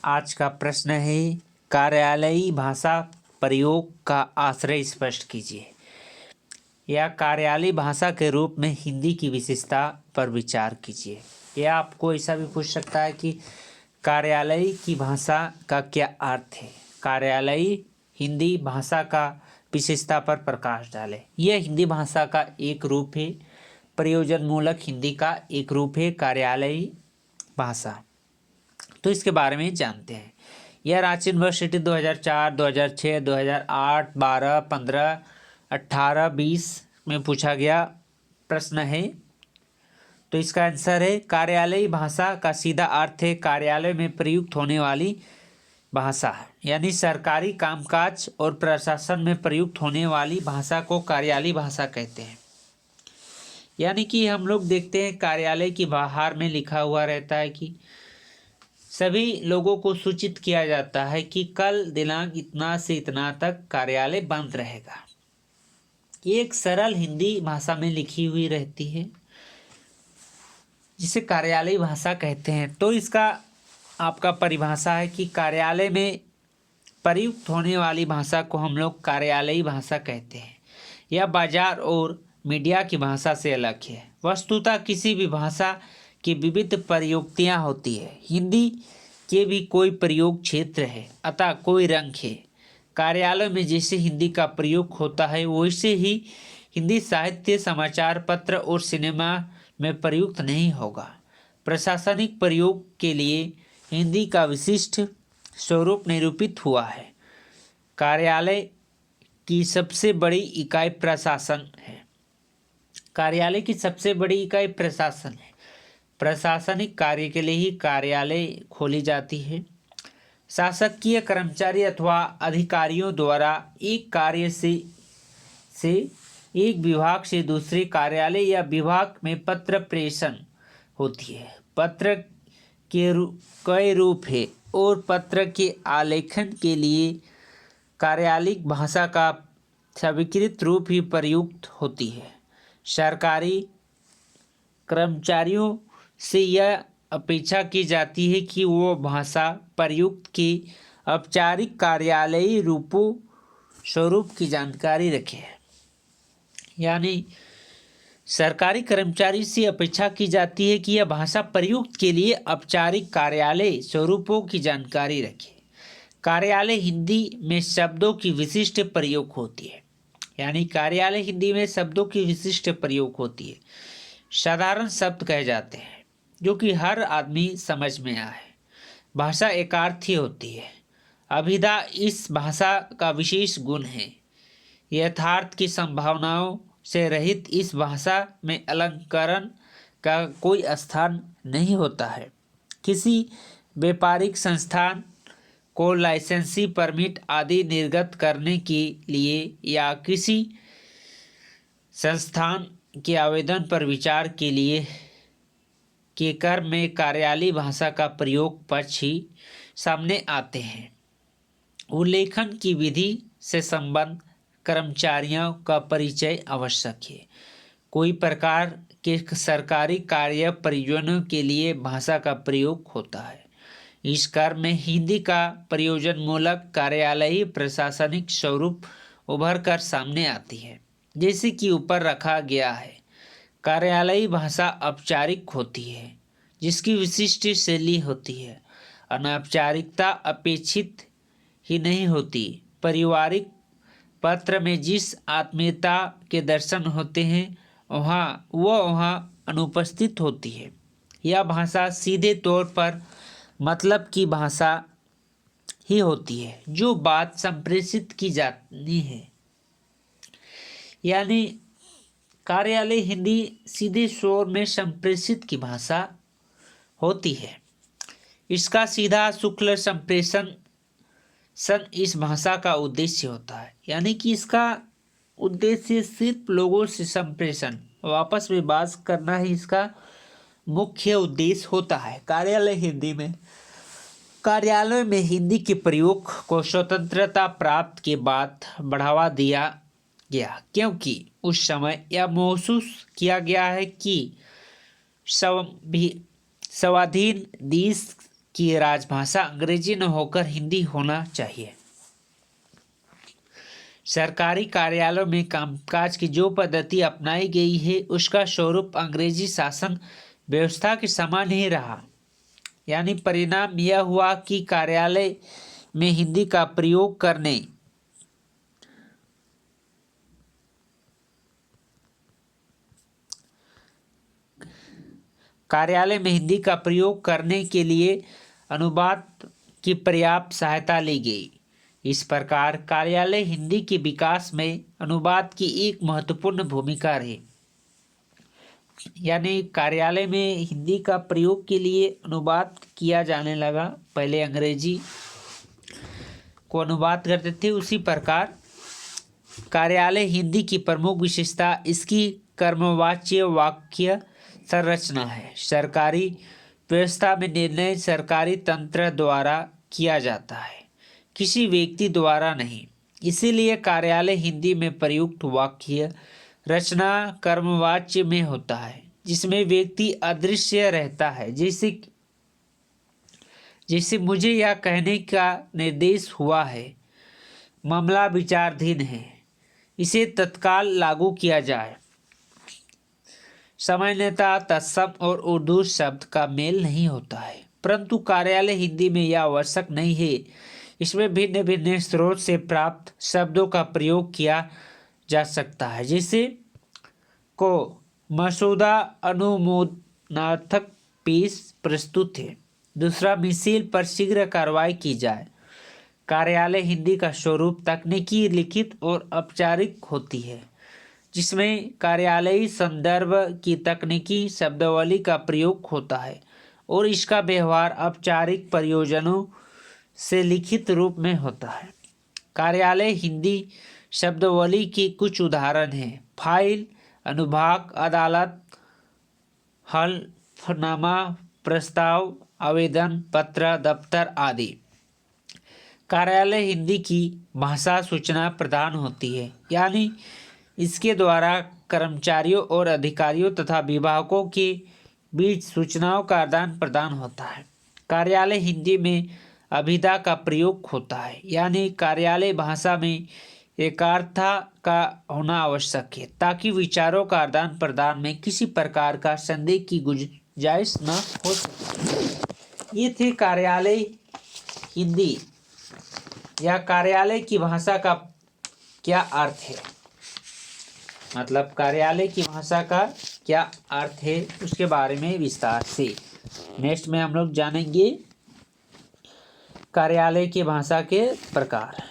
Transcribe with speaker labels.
Speaker 1: आज का प्रश्न है, कार्यालयी भाषा प्रयोग का आश्रय स्पष्ट कीजिए। या कार्यालयी भाषा के रूप में हिंदी की विशेषता पर विचार कीजिए। या आपको ऐसा भी पूछ सकता है कि कार्यालयी की भाषा का क्या अर्थ है। कार्यालयी हिंदी भाषा का विशेषता पर प्रकाश डालें। यह हिंदी भाषा का एक रूप है, प्रयोजनमूलक हिंदी का एक रूप है कार्यालयी भाषा। तो इसके बारे में जानते हैं। यह रांची यूनिवर्सिटी 2004, 2006, 2008, 12, 15, 18, 20 में पूछा गया प्रश्न है। तो इसका आंसर है, कार्यालयी भाषा का सीधा अर्थ है कार्यालय में प्रयुक्त होने वाली भाषा, यानी सरकारी कामकाज और प्रशासन में प्रयुक्त होने वाली भाषा को कार्यालयी भाषा कहते हैं। यानी कि हम लोग देखते हैं कार्यालय के बाहर में लिखा हुआ रहता है कि सभी लोगों को सूचित किया जाता है कि कल दिनांक इतना से इतना तक कार्यालय बंद रहेगा। ये एक सरल हिंदी भाषा में लिखी हुई रहती है जिसे कार्यालयी भाषा कहते हैं। तो इसका आपका परिभाषा है कि कार्यालय में प्रयुक्त होने वाली भाषा को हम लोग कार्यालयी भाषा कहते हैं। यह बाजार और मीडिया की भाषा से अलग है। वस्तुतः किसी भी भाषा की विविध प्रयुक्तियाँ होती है। हिंदी के भी कोई प्रयोग क्षेत्र है, अतः कोई रंग है। कार्यालय में जैसे हिंदी का प्रयोग होता है वैसे ही हिंदी साहित्य, समाचार पत्र और सिनेमा में प्रयुक्त नहीं होगा। प्रशासनिक प्रयोग के लिए हिंदी का विशिष्ट स्वरूप निरूपित हुआ है। कार्यालय की सबसे बड़ी इकाई प्रशासन है। कार्यालय की सबसे बड़ी इकाई प्रशासन है। प्रशासनिक कार्य के लिए ही कार्यालय खोली जाती है। शासकीय कर्मचारी अथवा अधिकारियों द्वारा एक कार्य से एक विभाग से दूसरे कार्यालय या विभाग में पत्र प्रेषण होती है। पत्र के कई रूप है और पत्र के आलेखन के लिए कार्यालयिक भाषा का स्वीकृत रूप ही प्रयुक्त होती है। सरकारी कर्मचारियों से यह अपेक्षा की जाती है कि वो भाषा प्रयुक्त के औपचारिक कार्यालयी रूपों स्वरूप की जानकारी रखें। यानी सरकारी कर्मचारी से अपेक्षा की जाती है कि यह भाषा प्रयुक्त के लिए औपचारिक कार्यालय स्वरूपों की जानकारी रखे। कार्यालय हिंदी में शब्दों की विशिष्ट प्रयोग होती है। यानी कार्यालय हिंदी में शब्दों की विशिष्ट प्रयोग होती है। साधारण शब्द कहे जाते हैं जो कि हर आदमी समझ में आए। भाषा एकार्थी होती है। अभिधा इस भाषा का विशेष गुण है। यथार्थ की संभावनाओं से रहित इस भाषा में अलंकरण का कोई स्थान नहीं होता है। किसी व्यापारिक संस्थान को लाइसेंसी परमिट आदि निर्गत करने के लिए या किसी संस्थान के आवेदन पर विचार के लिए के क्रम में कार्यालयी भाषा का प्रयोग पक्ष ही सामने आते हैं। उल्लेखन की विधि से संबंध कर्मचारियों का परिचय आवश्यक है। कोई प्रकार के सरकारी कार्य प्रयोजनों के लिए भाषा का प्रयोग होता है। इस क्रम में हिंदी का प्रयोजनमूलक कार्यालयी प्रशासनिक स्वरूप उभर कर सामने आती है। जैसे कि ऊपर रखा गया है, कार्यालयी भाषा औपचारिक होती है जिसकी विशिष्ट शैली होती है। अनौपचारिकता अपेक्षित ही नहीं होती। पारिवारिक पत्र में जिस आत्मीयता के दर्शन होते हैं वहाँ अनुपस्थित होती है। यह भाषा सीधे तौर पर मतलब की भाषा ही होती है जो बात संप्रेषित की जाती है। यानी कार्यालय हिंदी सीधे स्वर में संप्रेषित की भाषा होती है। इसका सीधा शुक्ल संप्रेषण इस भाषा का उद्देश्य होता है। यानी कि इसका उद्देश्य सिर्फ लोगों से संप्रेषण, आपस में बात करना ही इसका मुख्य उद्देश्य होता है। कार्यालय हिंदी में कार्यालय में हिंदी के प्रयोग को स्वतंत्रता प्राप्त के बाद बढ़ावा दिया गया, क्योंकि उस समय यह महसूस किया गया है कि स्वाधीन देश कि राजभाषा अंग्रेजी न होकर हिंदी होना चाहिए। सरकारी कार्यालयों में कामकाज की जो पद्धति अपनाई गई है उसका स्वरूप अंग्रेजी शासन व्यवस्था के समान ही रहा। यानी परिणाम यह हुआ कि कार्यालय में हिंदी का प्रयोग करने के लिए अनुवाद की पर्याप्त सहायता ली गई। इस प्रकार कार्यालय हिंदी के विकास में अनुवाद की एक महत्वपूर्ण भूमिका रही। यानी कार्यालय में हिंदी का प्रयोग के लिए अनुवाद किया जाने लगा। पहले अंग्रेजी को अनुवाद करते थे, उसी प्रकार कार्यालय हिंदी की प्रमुख विशेषता इसकी कर्मवाच्य वाक्य संरचना है। सरकारी व्यवस्था में निर्णय सरकारी तंत्र द्वारा किया जाता है, किसी व्यक्ति द्वारा नहीं। इसीलिए कार्यालय हिंदी में प्रयुक्त वाक्य रचना कर्मवाच्य में होता है, जिसमें व्यक्ति अदृश्य रहता है। जैसे मुझे यह कहने का निर्देश हुआ है, मामला विचाराधीन है, इसे तत्काल लागू किया जाए। सामान्यतः तत्सम और उर्दू शब्द का मेल नहीं होता है, परंतु कार्यालय हिंदी में यह आवश्यक नहीं है। इसमें भिन्न भिन्न स्रोत से प्राप्त शब्दों का प्रयोग किया जा सकता है। जैसे को मसौदा अनुमोदनार्थक पेश प्रस्तुत है। दूसरा, मिसेल पर शीघ्र कार्रवाई की जाए। कार्यालय हिंदी का स्वरूप तकनीकी, लिखित और औपचारिक होती है, जिसमें कार्यालयी संदर्भ की तकनीकी शब्दावली का प्रयोग होता है और इसका व्यवहार औपचारिक प्रयोजनों से लिखित रूप में होता है। कार्यालय हिंदी शब्दावली के कुछ उदाहरण हैं: फाइल, अनुभाग, अदालत, हलफनामा, प्रस्ताव, आवेदन पत्र, दफ्तर आदि। कार्यालय हिंदी की भाषा सूचना प्रदान होती है, यानी इसके द्वारा कर्मचारियों और अधिकारियों तथा विभागों के बीच सूचनाओं का आदान प्रदान होता है। कार्यालय हिंदी में अभिधा का प्रयोग होता है, यानी कार्यालय भाषा में एकार्थता का होना आवश्यक है, ताकि विचारों का आदान प्रदान में किसी प्रकार का संदेह की गुंजाइश न हो सके। ये थे कार्यालय हिंदी या कार्यालय की भाषा का क्या अर्थ है, मतलब कार्यालय की भाषा का क्या अर्थ है, उसके बारे में विस्तार से नेक्स्ट में हम लोग जानेंगे कार्यालय की भाषा के प्रकार।